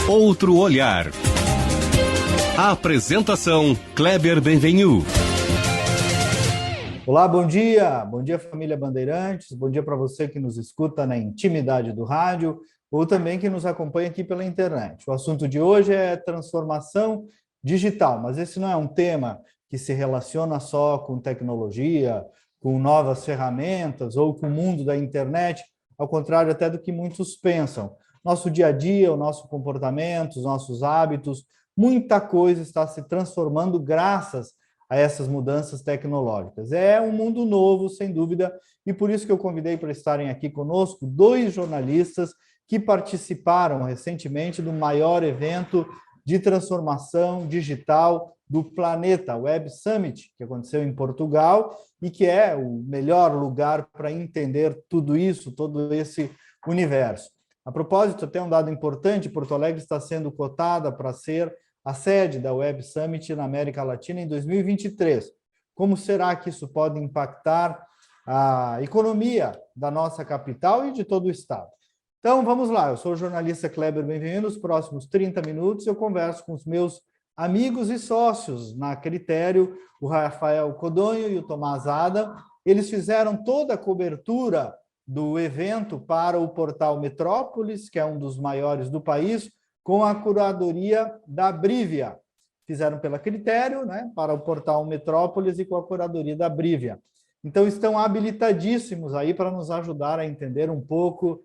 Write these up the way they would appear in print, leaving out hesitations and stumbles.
Outro olhar. A apresentação Kleber Benvenu. Olá, bom dia! Bom dia, família Bandeirantes. Bom dia para você que nos escuta na intimidade do rádio ou também que nos acompanha aqui pela internet. O assunto de hoje é transformação digital, mas esse não é um tema que se relaciona só com tecnologia, com novas ferramentas ou com o mundo da internet, ao contrário até do que muitos pensam. Nosso dia a dia, o nosso comportamento, os nossos hábitos, muita coisa está se transformando graças a essas mudanças tecnológicas. É um mundo novo, sem dúvida, e por isso que eu convidei para estarem aqui conosco dois jornalistas que participaram recentemente do maior evento de transformação digital do planeta, o Web Summit, que aconteceu em Portugal e que é o melhor lugar para entender tudo isso, todo esse universo. A propósito, até um dado importante, Porto Alegre está sendo cotada para ser a sede da Web Summit na América Latina em 2023. Como será que isso pode impactar a economia da nossa capital e de todo o estado? Então, vamos lá. Eu sou o jornalista Kleber Benvenu. Nos próximos 30 minutos, eu converso com os meus amigos e sócios na Critério, o Rafael Codonho e o Tomás Adam. Eles fizeram toda a cobertura do evento para o portal Metrópolis, que é um dos maiores do país, com a curadoria da Brivia. Fizeram pela Critério, né, para o portal Metrópolis e com a curadoria da Brivia. Então, estão habilitadíssimos aí para nos ajudar a entender um pouco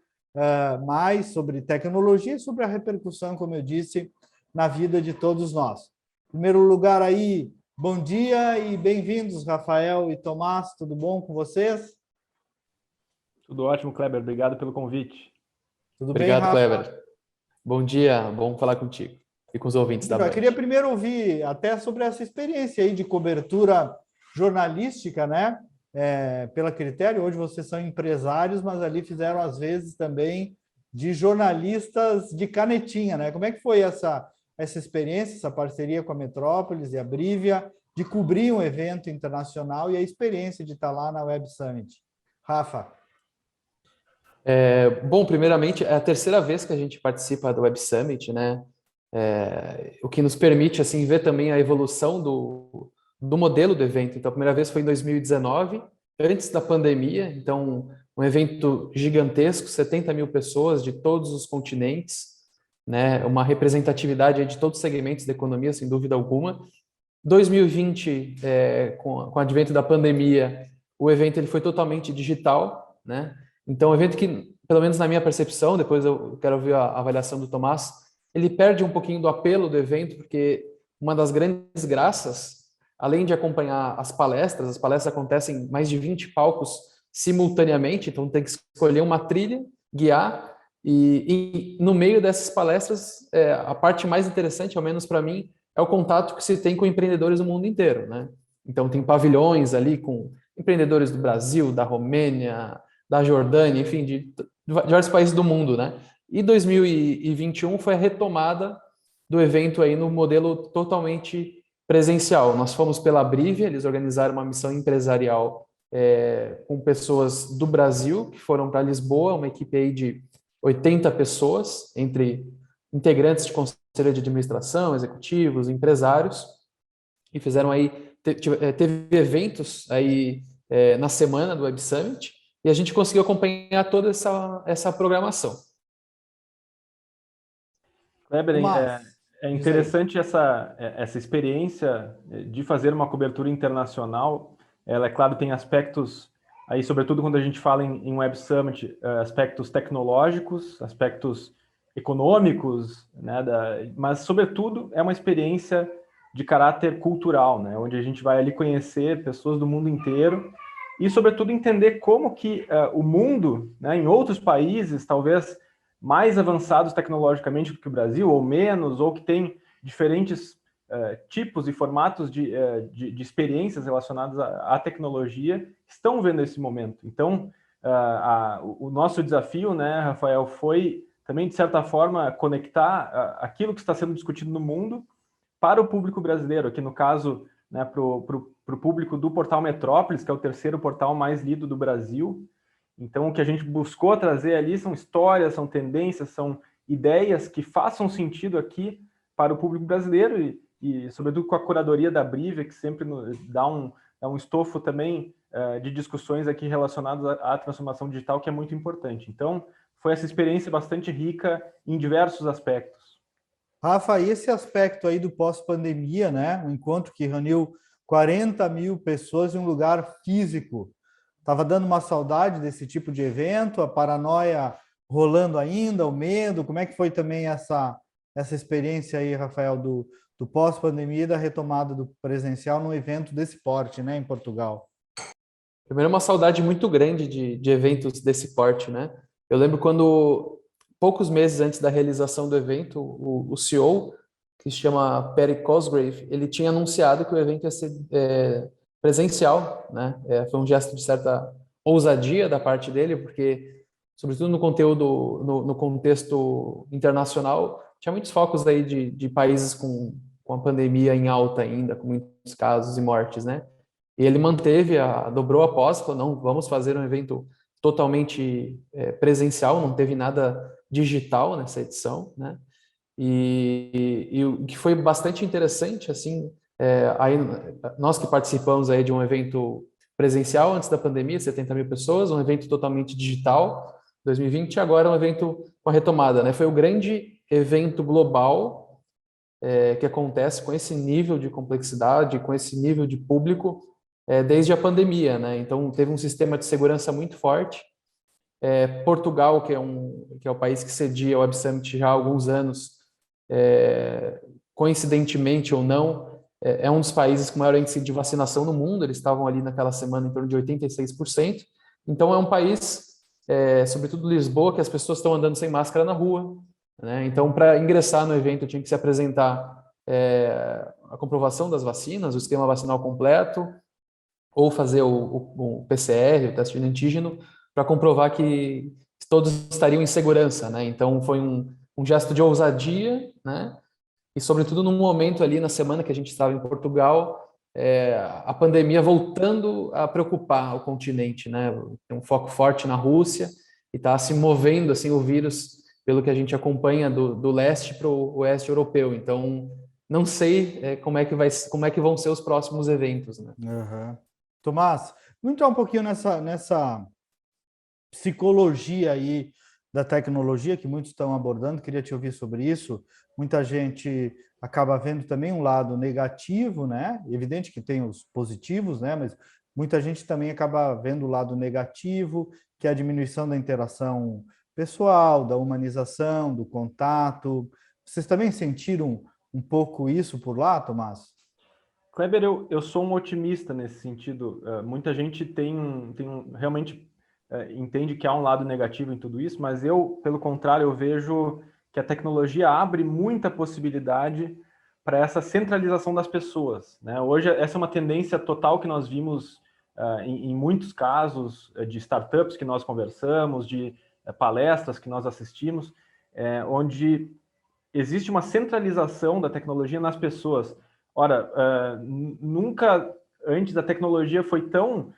mais sobre tecnologia e sobre a repercussão, como eu disse, na vida de todos nós. Em primeiro lugar aí, bom dia e bem-vindos, Rafael e Tomás, tudo bom com vocês? Tudo ótimo, Kleber. Obrigado pelo convite. Tudo Obrigado, bem, Rafa? Kleber. Bom dia, bom falar contigo e com os ouvintes da Band. Eu queria primeiro ouvir até sobre essa experiência aí de cobertura jornalística, né? Pela Critério, hoje vocês são empresários, mas ali fizeram, às vezes, também de jornalistas de canetinha, né? Como é que foi essa experiência, essa parceria com a Metrópolis e a Brivia, de cobrir um evento internacional e a experiência de estar lá na Web Summit? Rafa? Bom, primeiramente, é a terceira vez que a gente participa do Web Summit, né? O que nos permite, assim, ver também a evolução do modelo do evento. Então, a primeira vez foi em 2019, antes da pandemia. Então, um evento gigantesco, 70 mil pessoas de todos os continentes, né? Uma representatividade aí de todos os segmentos da economia, sem dúvida alguma. 2020, com o advento da pandemia, o evento ele foi totalmente digital, né? Então, o evento que, pelo menos na minha percepção, depois eu quero ouvir a avaliação do Tomás, ele perde um pouquinho do apelo do evento, porque uma das grandes graças, além de acompanhar as palestras acontecem em mais de 20 palcos simultaneamente, então tem que escolher uma trilha, guiar, e no meio dessas palestras, a parte mais interessante, ao menos para mim, é o contato que se tem com empreendedores do mundo inteiro, né? Então, tem pavilhões ali com empreendedores do Brasil, da Romênia, da Jordânia, enfim, de diversos países do mundo, né? E 2021 foi a retomada do evento aí no modelo totalmente presencial. Nós fomos pela Brivia, eles organizaram uma missão empresarial com pessoas do Brasil, que foram para Lisboa, uma equipe aí de 80 pessoas, entre integrantes de conselho de administração, executivos, empresários, e fizeram aí, teve eventos aí na semana do Web Summit, e a gente conseguiu acompanhar toda essa programação. Kleber, é interessante essa experiência de fazer uma cobertura internacional. Ela, é claro, tem aspectos, aí, sobretudo quando a gente fala em Web Summit, aspectos tecnológicos, aspectos econômicos, né, mas, sobretudo, é uma experiência de caráter cultural, né, onde a gente vai ali conhecer pessoas do mundo inteiro e, sobretudo, entender como que o mundo, né, em outros países, talvez mais avançados tecnologicamente do que o Brasil, ou menos, ou que tem diferentes tipos e formatos de experiências relacionadas à tecnologia, estão vendo esse momento. Então, o nosso desafio, né, Rafael, foi também, de certa forma, conectar aquilo que está sendo discutido no mundo para o público brasileiro. Aqui, no caso, né, para o público do Portal Metrópolis, que é o terceiro portal mais lido do Brasil. Então, o que a gente buscou trazer ali são histórias, são tendências, são ideias que façam sentido aqui para o público brasileiro e sobretudo, com a curadoria da Brivia, que sempre dá um estofo também de discussões aqui relacionadas à transformação digital, que é muito importante. Então, foi essa experiência bastante rica em diversos aspectos. Rafa, e esse aspecto aí do pós-pandemia, né? Um encontro que reuniu 40 mil pessoas em um lugar físico. Estava dando uma saudade desse tipo de evento, a paranoia rolando ainda, o medo. Como é que foi também essa experiência aí, Rafael, do pós-pandemia e da retomada do presencial num evento desse porte, né, em Portugal? Primeiro, uma saudade muito grande de eventos desse porte, né? Eu lembro quando, poucos meses antes da realização do evento, o CEO, que se chama Perry Cosgrave, ele tinha anunciado que o evento ia ser presencial, né? Foi um gesto de certa ousadia da parte dele, porque, sobretudo no conteúdo, no contexto internacional, tinha muitos focos aí de países com a pandemia em alta ainda, com muitos casos e mortes, né? E ele dobrou a aposta, falou, não, vamos fazer um evento totalmente presencial, não teve nada digital nessa edição, né? E o que foi bastante interessante, assim, aí, nós que participamos aí de um evento presencial antes da pandemia, 70 mil pessoas, um evento totalmente digital, 2020, e agora um evento com a retomada, né? Foi o grande evento global que acontece com esse nível de complexidade, com esse nível de público, desde a pandemia, né? Então, teve um sistema de segurança muito forte. Portugal, que é o país que cedia o Web Summit já há alguns anos, coincidentemente ou não, é um dos países com maior índice de vacinação no mundo. Eles estavam ali naquela semana em torno de 86%. Então, é um país, sobretudo Lisboa, que as pessoas estão andando sem máscara na rua, né? Então, para ingressar no evento, eu tinha que se apresentar a comprovação das vacinas, o esquema vacinal completo, ou fazer o PCR, o teste de antígeno, para comprovar que todos estariam em segurança, né? Então, foi um gesto de ousadia, né? E, sobretudo, num momento ali na semana que a gente estava em Portugal, a pandemia voltando a preocupar o continente, né? Tem um foco forte na Rússia e está se movendo, assim, o vírus, pelo que a gente acompanha, do leste para o oeste europeu. Então, não sei como é que vão ser os próximos eventos, né? Uhum. Tomás, vamos entrar um pouquinho nessa psicologia aí da tecnologia que muitos estão abordando. Queria te ouvir sobre isso. Muita gente acaba vendo também um lado negativo, né? Evidente que tem os positivos, né? Mas muita gente também acaba vendo o lado negativo, que é a diminuição da interação pessoal, da humanização, do contato. Vocês também sentiram um pouco isso por lá, Tomás? Kleber, eu sou um otimista nesse sentido. Muita gente realmente entende que há um lado negativo em tudo isso, mas eu, pelo contrário, eu vejo que a tecnologia abre muita possibilidade para essa centralização das pessoas, né? Hoje, essa é uma tendência total que nós vimos em muitos casos de startups que nós conversamos, de palestras que nós assistimos, onde existe uma centralização da tecnologia nas pessoas. Ora, nunca antes a tecnologia foi tão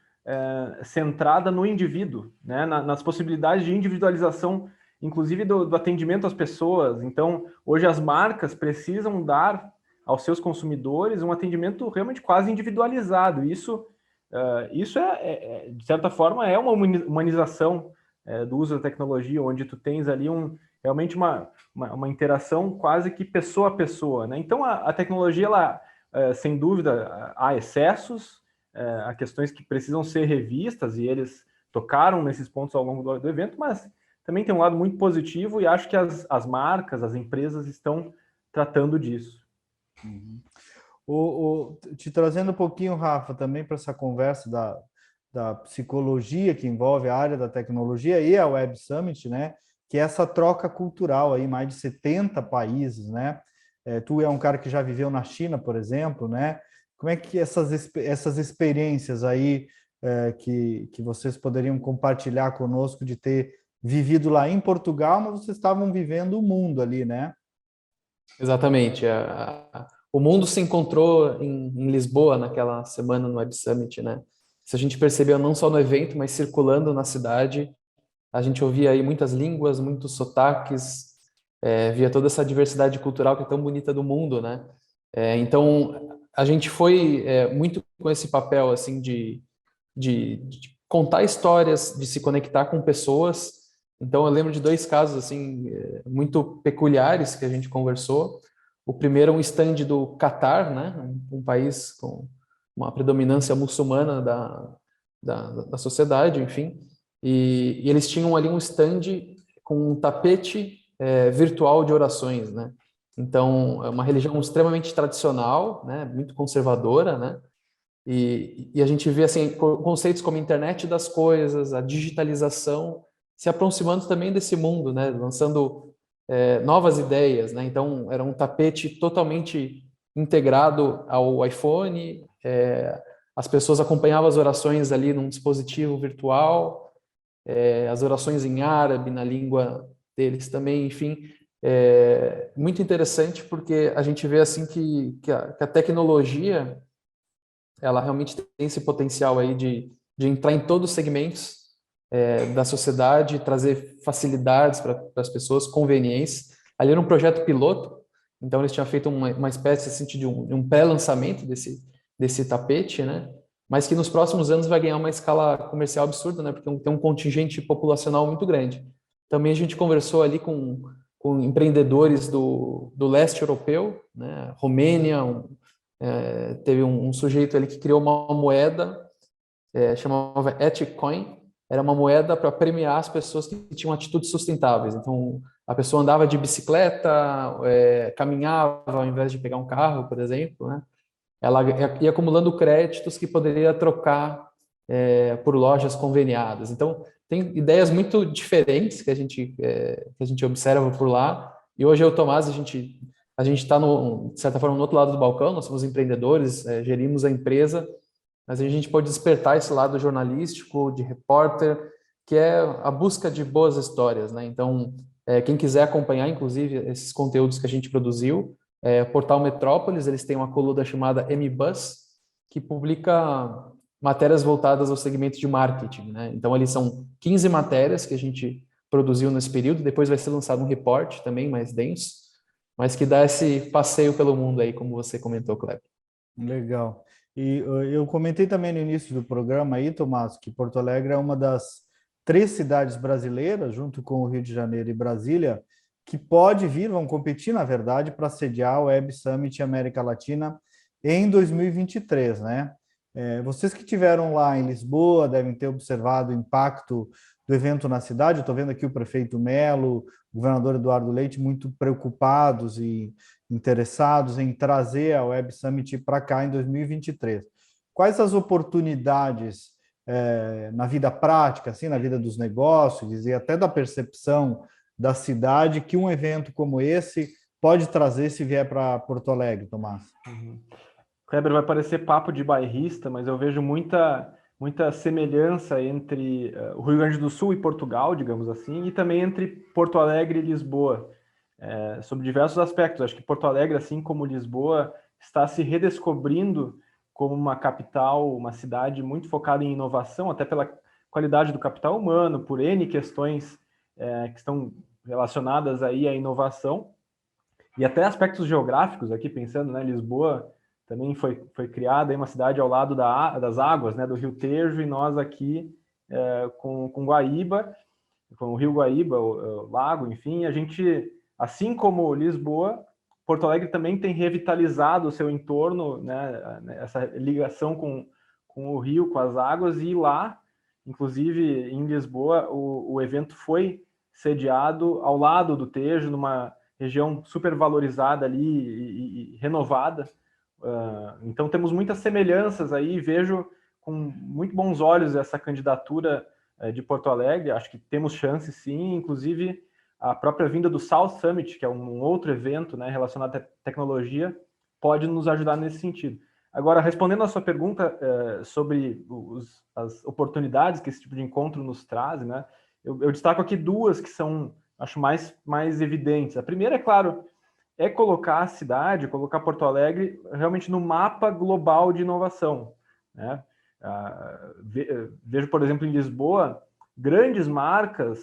centrada no indivíduo, né? Nas possibilidades de individualização, inclusive do atendimento às pessoas. Então, hoje as marcas precisam dar aos seus consumidores um atendimento realmente quase individualizado. Isso de certa forma, é uma humanização do uso da tecnologia, onde tu tens ali realmente uma interação quase que pessoa a pessoa, né? Então, a tecnologia, ela, sem dúvida, há excessos, há questões que precisam ser revistas, e eles tocaram nesses pontos ao longo do evento, mas também tem um lado muito positivo, e acho que as marcas, as empresas estão tratando disso. Uhum. Te trazendo um pouquinho, Rafa, também para essa conversa da psicologia que envolve a área da tecnologia e a Web Summit, né? Que é essa troca cultural aí, mais de 70 países, né? Tu é um cara que já viveu na China, por exemplo, né? Como é que essas experiências aí que vocês poderiam compartilhar conosco de ter vivido lá em Portugal, mas vocês estavam vivendo o mundo ali, né? Exatamente. o mundo se encontrou em Lisboa naquela semana no Web Summit, né? Isso a gente percebeu não só no evento, mas circulando na cidade. A gente ouvia aí muitas línguas, muitos sotaques, via toda essa diversidade cultural que é tão bonita do mundo, né? Então, a gente foi muito com esse papel, assim, de contar histórias, de se conectar com pessoas. Então, eu lembro de 2 casos, assim, muito peculiares que a gente conversou. O primeiro é um stand do Catar, né? Um país com uma predominância muçulmana da sociedade, enfim. E eles tinham ali um stand com um tapete virtual de orações, né? Então, é uma religião extremamente tradicional, né? Muito conservadora, né? E a gente vê assim conceitos como a internet das coisas, a digitalização se aproximando também desse mundo, né? Lançando novas ideias, né? Então era um tapete totalmente integrado ao iPhone. As pessoas acompanhavam as orações ali num dispositivo virtual, as orações em árabe, na língua deles também, enfim. Muito interessante porque a gente vê assim que a tecnologia ela realmente tem esse potencial aí de entrar em todos os segmentos da sociedade, trazer facilidades para as pessoas, conveniência. Ali era um projeto piloto, então eles tinham feito uma espécie assim, de um pré-lançamento desse tapete, né? Mas que nos próximos anos vai ganhar uma escala comercial absurda, né? Porque tem um contingente populacional muito grande. Também a gente conversou ali com empreendedores do leste europeu, né? Romênia, teve um sujeito ali que criou uma moeda, chamava Etcoin, era uma moeda para premiar as pessoas que tinham atitudes sustentáveis. Então, a pessoa andava de bicicleta, caminhava ao invés de pegar um carro, por exemplo, né? Ela ia acumulando créditos que poderia trocar por lojas conveniadas. Então, tem ideias muito diferentes que a gente observa por lá. E hoje eu e o Tomás, a gente está, de certa forma, no outro lado do balcão, nós somos empreendedores, gerimos a empresa, mas a gente pode despertar esse lado jornalístico, de repórter, que é a busca de boas histórias, né? Então, quem quiser acompanhar, inclusive, esses conteúdos que a gente produziu, o Portal Metrópolis, eles têm uma coluna chamada MBuzz, que publica matérias voltadas ao segmento de marketing, né? Então, ali são 15 matérias que a gente produziu nesse período, depois vai ser lançado um report também mais denso, mas que dá esse passeio pelo mundo aí, como você comentou, Kleber. Legal. E eu comentei também no início do programa aí, Tomás, que Porto Alegre é uma das 3 cidades brasileiras, junto com o Rio de Janeiro e Brasília, que pode vir, vão competir, na verdade, para sediar o Web Summit América Latina em 2023, né? Vocês que estiveram lá em Lisboa devem ter observado o impacto do evento na cidade. Eu estou vendo aqui o prefeito Melo, o governador Eduardo Leite, muito preocupados e interessados em trazer a Web Summit para cá em 2023. Quais as oportunidades na vida prática, assim, na vida dos negócios e até da percepção da cidade que um evento como esse pode trazer se vier para Porto Alegre, Tomás? Kleber, vai parecer papo de bairrista, mas eu vejo muita semelhança entre o Rio Grande do Sul e Portugal, digamos assim, e também entre Porto Alegre e Lisboa, sobre diversos aspectos. Acho que Porto Alegre, assim como Lisboa, está se redescobrindo como uma capital, uma cidade muito focada em inovação, até pela qualidade do capital humano, por N questões que estão relacionadas aí à inovação, e até aspectos geográficos aqui, pensando, né, Lisboa também foi criada em uma cidade ao lado das águas, né, do Rio Tejo, e nós aqui com Guaíba, com o Rio Guaíba, o lago, enfim, a gente, assim como Lisboa, Porto Alegre também tem revitalizado o seu entorno, né, essa ligação com o rio, com as águas, e lá, inclusive em Lisboa, o evento foi sediado ao lado do Tejo, numa região super valorizada ali e renovada. Então temos muitas semelhanças aí, vejo com muito bons olhos essa candidatura de Porto Alegre. Acho que temos chance, sim, inclusive a própria vinda do South Summit, que é um outro evento, né, relacionado à tecnologia, pode nos ajudar nesse sentido. Agora, respondendo à sua pergunta sobre as oportunidades que esse tipo de encontro nos traz, né, eu destaco aqui 2 que são, acho, mais evidentes. A primeira, é claro, é colocar a cidade, colocar Porto Alegre realmente no mapa global de inovação, né? Vejo, por exemplo, em Lisboa, grandes marcas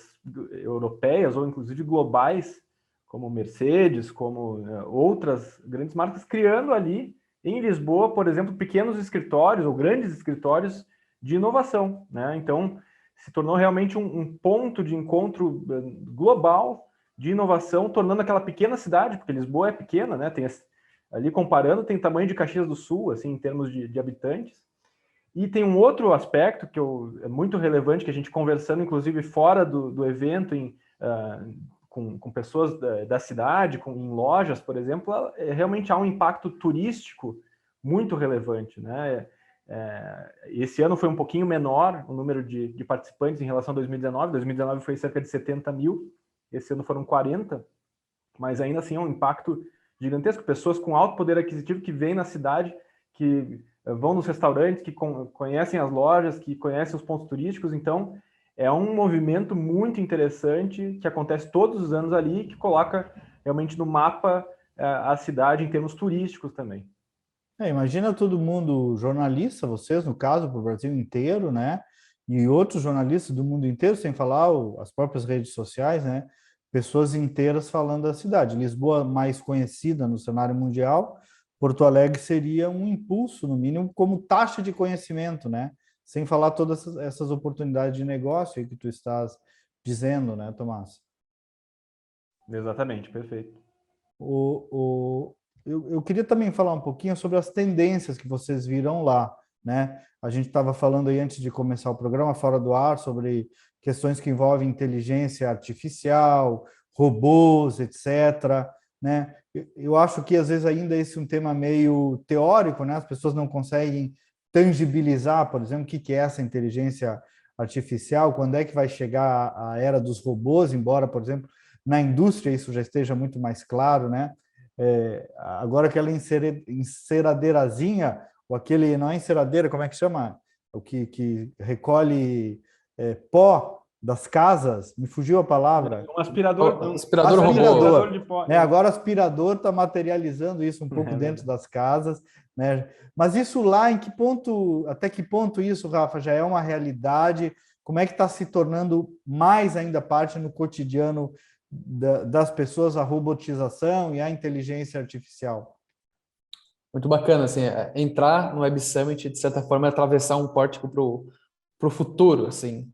europeias ou inclusive globais, como Mercedes, como outras grandes marcas, criando ali em Lisboa, por exemplo, pequenos escritórios ou grandes escritórios de inovação, né? Então, se tornou realmente um ponto de encontro global de inovação, tornando aquela pequena cidade, porque Lisboa é pequena, né? Ali comparando, tem tamanho de Caxias do Sul, assim, em termos de habitantes. E tem um outro aspecto que é muito relevante, que a gente conversando, inclusive, fora do evento, com pessoas da cidade, em lojas, por exemplo, realmente há um impacto turístico muito relevante, né? Esse ano foi um pouquinho menor o número de participantes em relação a 2019. 2019 foi cerca de 70 mil, esse ano foram 40, mas ainda assim é um impacto gigantesco. Pessoas com alto poder aquisitivo que vêm na cidade, que vão nos restaurantes, que conhecem as lojas, que conhecem os pontos turísticos. Então, é um movimento muito interessante que acontece todos os anos ali, que coloca realmente no mapa a cidade em termos turísticos também. Imagina todo mundo, jornalista, vocês, no caso, para o Brasil inteiro, né? E outros jornalistas do mundo inteiro, sem falar as próprias redes sociais, né? Pessoas inteiras falando da cidade. Lisboa mais conhecida no cenário mundial, Porto Alegre seria um impulso, no mínimo, como taxa de conhecimento, né? Sem falar todas essas oportunidades de negócio aí que tu estás dizendo, né, Tomás? Exatamente, perfeito. Eu queria também falar um pouquinho sobre as tendências que vocês viram lá, né? A gente estava falando aí antes de começar o programa, fora do ar, sobre questões que envolvem inteligência artificial, robôs, etc., né? Eu acho que às vezes ainda esse é um tema meio teórico, né? As pessoas não conseguem tangibilizar, por exemplo, o que é essa inteligência artificial, quando é que vai chegar a era dos robôs, embora, por exemplo, na indústria isso já esteja muito mais claro, né? Agora aquela enceradeirazinha, ou aquele, não é enceradeira, como é que chama? O que recolhe pó das casas, me fugiu a palavra. Um aspirador. Aspirador robô. Aspirador de pó. Né? Agora o aspirador está materializando isso um pouco dentro das casas, né? Mas isso lá, em que ponto, até que ponto isso, Rafa, já é uma realidade? Como é que está se tornando mais ainda parte no cotidiano das pessoas, a robotização e a inteligência artificial? Muito bacana, assim, entrar no Web Summit, de certa forma, é atravessar um pórtico para o futuro, assim,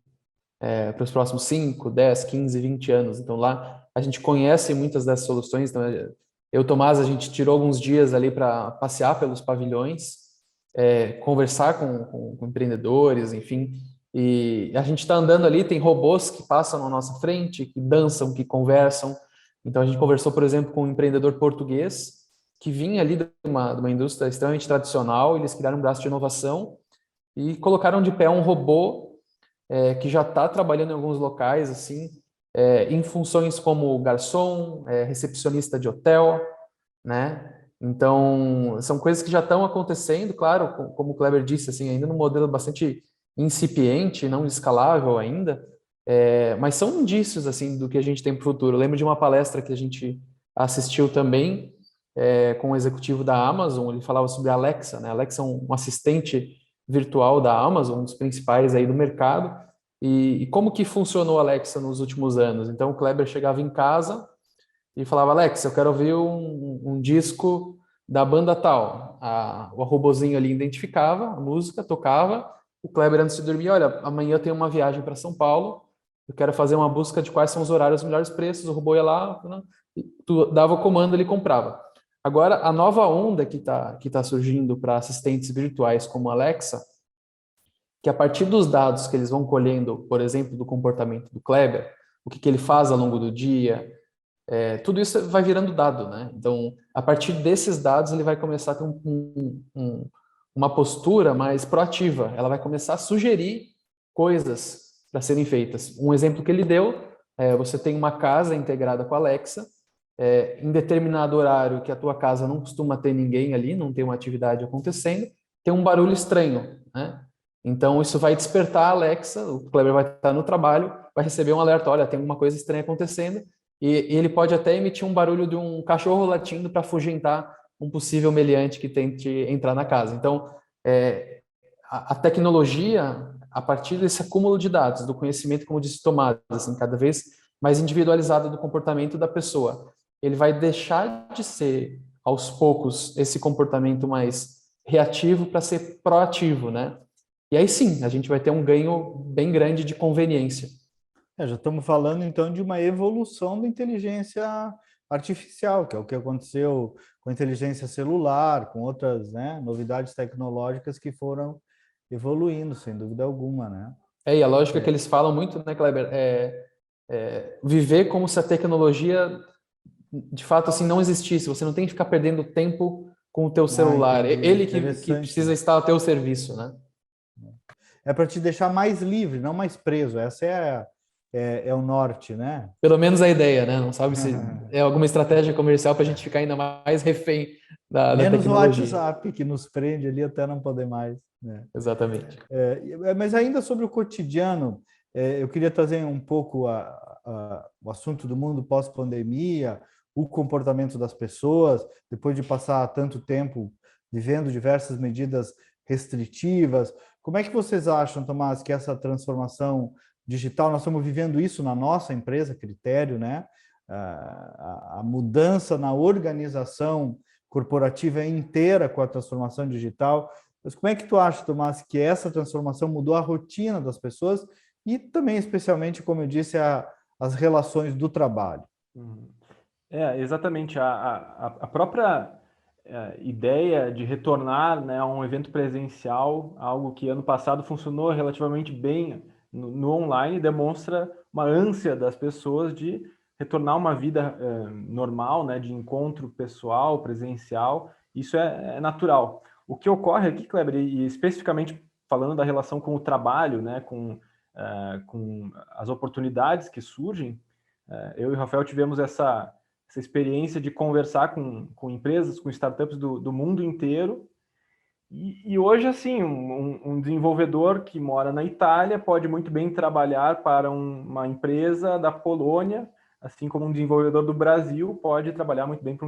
para os próximos 5, 10, 15, 20 anos. Então, lá a gente conhece muitas dessas soluções. Então, eu e o Tomás, a gente tirou alguns dias ali para passear pelos pavilhões, conversar com empreendedores, enfim. E a gente está andando ali, tem robôs que passam na nossa frente, que dançam, que conversam. Então, a gente conversou, por exemplo, com um empreendedor português que vinha ali de uma indústria extremamente tradicional. Eles criaram um braço de inovação e colocaram de pé um robô que já está trabalhando em alguns locais, assim, em funções como garçom, recepcionista de hotel, né? Então, são coisas que já estão acontecendo, claro, como o Kleber disse, assim, ainda num modelo bastante incipiente, não escalável ainda, mas são indícios, assim, do que a gente tem para o futuro. Eu lembro de uma palestra que a gente assistiu também com o executivo da Amazon. Ele falava sobre a Alexa, né? A Alexa é um assistente virtual da Amazon, um dos principais aí do mercado. E como que funcionou a Alexa nos últimos anos? Então, o Kleber chegava em casa e falava: Alexa, eu quero ouvir um disco da banda tal. O robozinho ali identificava a música, tocava. O Kleber, antes de dormir: olha, amanhã eu tenho uma viagem para São Paulo, eu quero fazer uma busca de quais são os horários, os melhores preços. O robô ia lá, tu dava o comando, ele comprava. Agora, a nova onda que tá surgindo para assistentes virtuais como a Alexa, que a partir dos dados que eles vão colhendo, por exemplo, do comportamento do Kleber, o que ele faz ao longo do dia, tudo isso vai virando dado, né? Então, a partir desses dados, ele vai começar a ter uma postura mais proativa. Ela vai começar a sugerir coisas para serem feitas. Um exemplo que ele deu, você tem uma casa integrada com a Alexa, em determinado horário que a tua casa não costuma ter ninguém ali, não tem uma atividade acontecendo, tem um barulho estranho, né? Então, isso vai despertar a Alexa, o Kleber vai estar no trabalho, vai receber um alerta: olha, tem uma coisa estranha acontecendo, e ele pode até emitir um barulho de um cachorro latindo para afugentar um possível meliante que tente entrar na casa. Então, a tecnologia, a partir desse acúmulo de dados, do conhecimento, como disse Tomás, assim, cada vez mais individualizado do comportamento da pessoa, ele vai deixar de ser, aos poucos, esse comportamento mais reativo para ser proativo, né? E aí sim, a gente vai ter um ganho bem grande de conveniência. Já estamos falando, então, de uma evolução da inteligência artificial, que é o que aconteceu com a inteligência celular, com outras, né, novidades tecnológicas que foram evoluindo, sem dúvida alguma, né? E a lógica que eles falam muito, né, Kleber, viver como se a tecnologia, de fato, assim, não existisse. Você não tem que ficar perdendo tempo com o teu celular. Ele que precisa estar ao teu serviço, né? É para te deixar mais livre, não mais preso. Essa é o norte, né? Pelo menos a ideia, né? Não sabe se é alguma estratégia comercial para a gente ficar ainda mais refém da menos tecnologia. o WhatsApp, que nos prende ali até não poder mais. Né? Exatamente. Mas ainda sobre o cotidiano, eu queria trazer um pouco o assunto do mundo pós-pandemia, o comportamento das pessoas, depois de passar tanto tempo vivendo diversas medidas restritivas. Como é que vocês acham, Tomás, que essa transformação digital, nós estamos vivendo isso na nossa empresa, Critério, né? A mudança na organização corporativa inteira com a transformação digital. Mas como é que tu acha, Tomás, que essa transformação mudou a rotina das pessoas e também, especialmente, como eu disse, as relações do trabalho? Exatamente. A própria ideia de retornar, né, a um evento presencial, algo que ano passado funcionou relativamente bem no online, demonstra uma ânsia das pessoas de retornar a uma vida normal, né, de encontro pessoal, presencial. Isso é natural. O que ocorre aqui, Kleber, e especificamente falando da relação com o trabalho, né, com as oportunidades que surgem, eu e o Rafael tivemos essa experiência de conversar com empresas, com startups do mundo inteiro. E hoje, assim, um desenvolvedor que mora na Itália pode muito bem trabalhar para uma empresa da Polônia, assim como um desenvolvedor do Brasil pode trabalhar muito bem para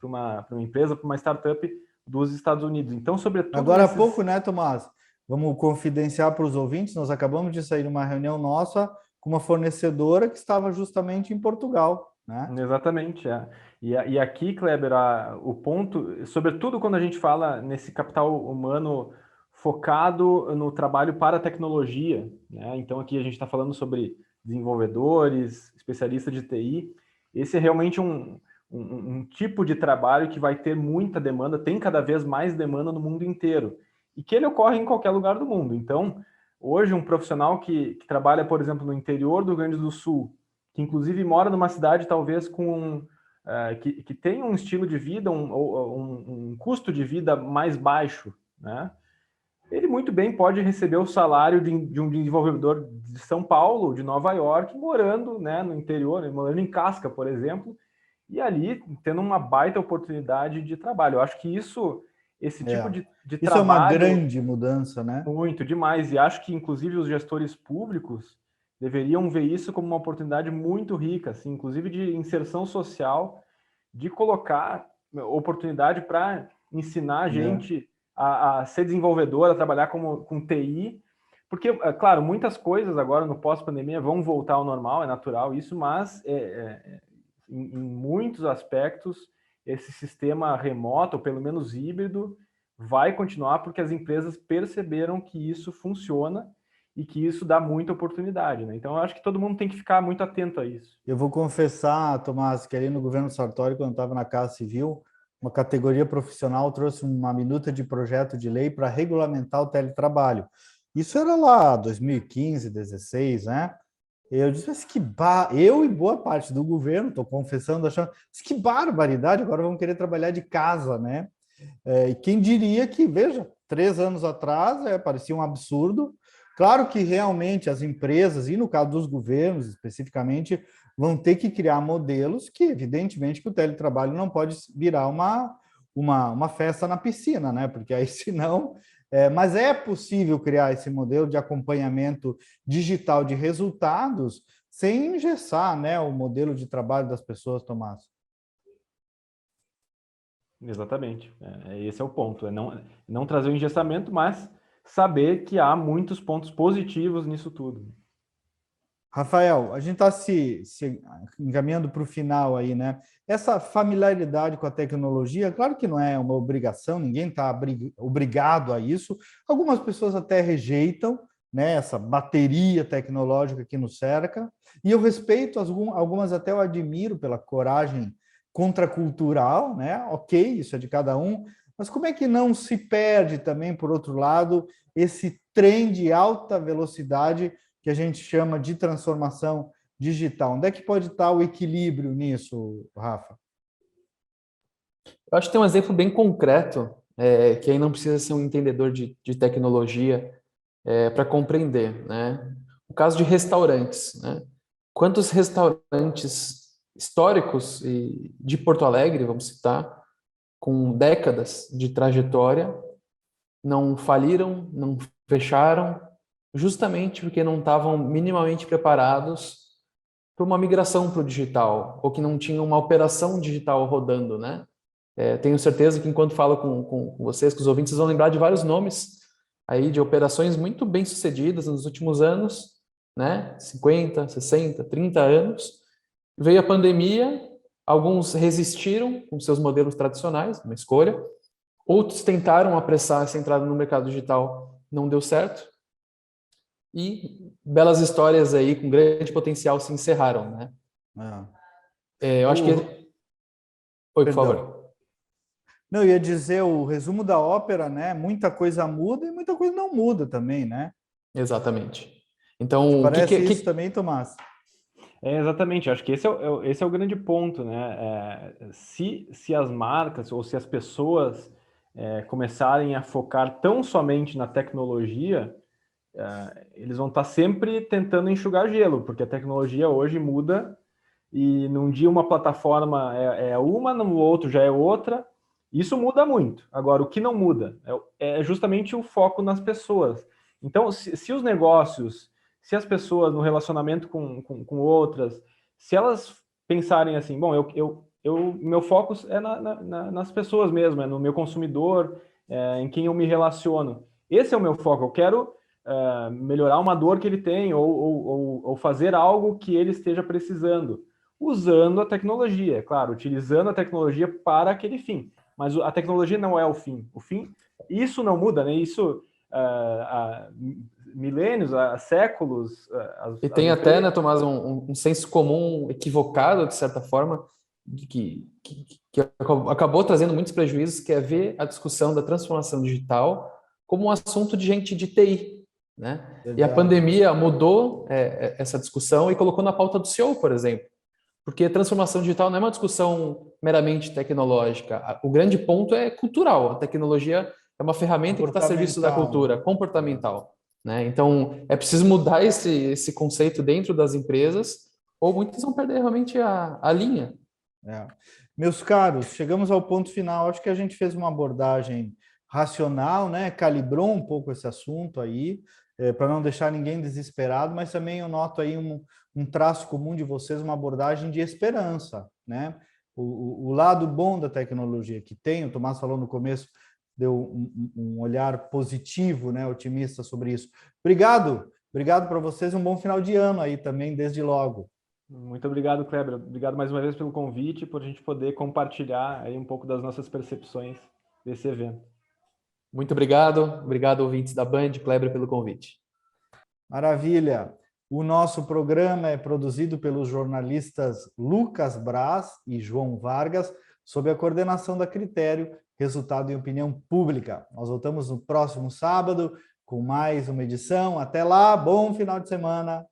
uma empresa, para uma startup dos Estados Unidos. Então, sobretudo... Agora há pouco, né, Tomás? Vamos confidenciar para os ouvintes, nós acabamos de sair de uma reunião nossa com uma fornecedora que estava justamente em Portugal. Né? Exatamente. E aqui, Kleber, o ponto, sobretudo quando a gente fala nesse capital humano focado no trabalho para a tecnologia, né? Então aqui a gente está falando sobre desenvolvedores, especialistas de TI. Esse é realmente um tipo de trabalho que vai ter muita demanda, tem cada vez mais demanda no mundo inteiro, e que ele ocorre em qualquer lugar do mundo. Então, hoje, um profissional que trabalha, por exemplo, no interior do Rio Grande do Sul, que inclusive mora numa cidade talvez que tem um estilo de vida, um custo de vida mais baixo, né? Ele muito bem pode receber o salário de um desenvolvedor de São Paulo, de Nova York, morando, né, no interior, morando em Casca, por exemplo, e ali tendo uma baita oportunidade de trabalho. Eu acho que esse tipo de isso trabalho... é uma grande mudança, né? Muito, demais. E acho que, inclusive, os gestores públicos deveriam ver isso como uma oportunidade muito rica, assim, inclusive de inserção social, de colocar oportunidade para ensinar a gente a ser desenvolvedor, a trabalhar com TI, porque, claro, muitas coisas agora no pós-pandemia vão voltar ao normal, é natural isso, mas em muitos aspectos esse sistema remoto, ou pelo menos híbrido, vai continuar porque as empresas perceberam que isso funciona e que isso dá muita oportunidade, né? Então, eu acho que todo mundo tem que ficar muito atento a isso. Eu vou confessar, Tomás, que ali no governo Sartori, quando eu estava na Casa Civil, uma categoria profissional trouxe uma minuta de projeto de lei para regulamentar o teletrabalho. Isso era lá 2015, 2016, né? Eu disse, mas eu e boa parte do governo, estou confessando, achando, mas que barbaridade, agora vamos querer trabalhar de casa, né? E quem diria que, veja, 3 anos atrás parecia um absurdo. Claro que realmente as empresas, e no caso dos governos especificamente, vão ter que criar modelos que, evidentemente, que o teletrabalho não pode virar uma festa na piscina, né? Porque aí, senão... mas é possível criar esse modelo de acompanhamento digital de resultados sem engessar, né, o modelo de trabalho das pessoas, Tomás. Exatamente. Esse é o ponto. É não trazer o engessamento, mas saber que há muitos pontos positivos nisso tudo. Rafael, a gente está se encaminhando para o final aí, né? Essa familiaridade com a tecnologia, claro que não é uma obrigação, ninguém está obrigado a isso. Algumas pessoas até rejeitam, né, essa bateria tecnológica que nos cerca, e eu respeito, algumas até eu admiro pela coragem contracultural, né? Ok, isso é de cada um, mas como é que não se perde também, por outro lado, esse trem de alta velocidade que a gente chama de transformação digital? Onde é que pode estar o equilíbrio nisso, Rafa? Eu acho que tem um exemplo bem concreto, que aí não precisa ser um entendedor de tecnologia para compreender, né? O caso de restaurantes, né? Quantos restaurantes históricos de Porto Alegre, vamos citar, com décadas de trajetória, não faliram, não fecharam, justamente porque não estavam minimamente preparados para uma migração para o digital, ou que não tinham uma operação digital rodando, né? Tenho certeza que enquanto falo com vocês, com os ouvintes, vocês vão lembrar de vários nomes aí de operações muito bem sucedidas nos últimos anos, né? 50, 60, 30 anos. Veio a pandemia, alguns resistiram com seus modelos tradicionais, uma escolha. Outros tentaram apressar essa entrada no mercado digital, não deu certo. E belas histórias aí com grande potencial se encerraram, né? Eu acho que... Oi, por favor. Não, eu ia dizer o resumo da ópera, né? Muita coisa muda e muita coisa não muda também, né? Exatamente. Então, parece isso também, Tomás? Exatamente, acho que esse é o grande ponto, né? Se as marcas ou se as pessoas começarem a focar tão somente na tecnologia, eles vão estar sempre tentando enxugar gelo, porque a tecnologia hoje muda e num dia uma plataforma é uma, no outro já é outra. Isso muda muito. Agora, o que não muda é justamente o foco nas pessoas. Então, se os negócios, se as pessoas no relacionamento com outras, se elas pensarem assim, bom, meu foco é nas pessoas mesmo, é no meu consumidor, em quem eu me relaciono. Esse é o meu foco. Eu quero melhorar uma dor que ele tem ou fazer algo que ele esteja precisando, usando a tecnologia, claro, utilizando a tecnologia para aquele fim. Mas a tecnologia não é o fim. Isso não muda, né? Isso há milênios, há séculos. E tem até, né, Tomás, um senso comum equivocado, de certa forma, que acabou trazendo muitos prejuízos, que é ver a discussão da transformação digital como um assunto de gente de TI, né? Verdade. E a pandemia mudou essa discussão e colocou na pauta do CEO, por exemplo. Porque transformação digital não é uma discussão meramente tecnológica. O grande ponto é cultural. A tecnologia é uma ferramenta que está a serviço da cultura, comportamental, né? Então, é preciso mudar esse conceito dentro das empresas, ou muitos vão perder realmente a linha. Meus caros, chegamos ao ponto final. Acho que a gente fez uma abordagem racional, né? Calibrou um pouco esse assunto aí, para não deixar ninguém desesperado, mas também eu noto aí um traço comum de vocês, uma abordagem de esperança, né? O lado bom da tecnologia que tem, o Tomás falou no começo, deu um olhar positivo, né, otimista sobre isso. Obrigado para vocês, um bom final de ano aí também, desde logo. Muito obrigado, Kleber. Obrigado mais uma vez pelo convite, por a gente poder compartilhar aí um pouco das nossas percepções desse evento. Muito obrigado, ouvintes da Band, Kleber, pelo convite. Maravilha. O nosso programa é produzido pelos jornalistas Lucas Braz e João Vargas, sob a coordenação da Critério, Resultado em Opinião Pública. Nós voltamos no próximo sábado com mais uma edição. Até lá, bom final de semana.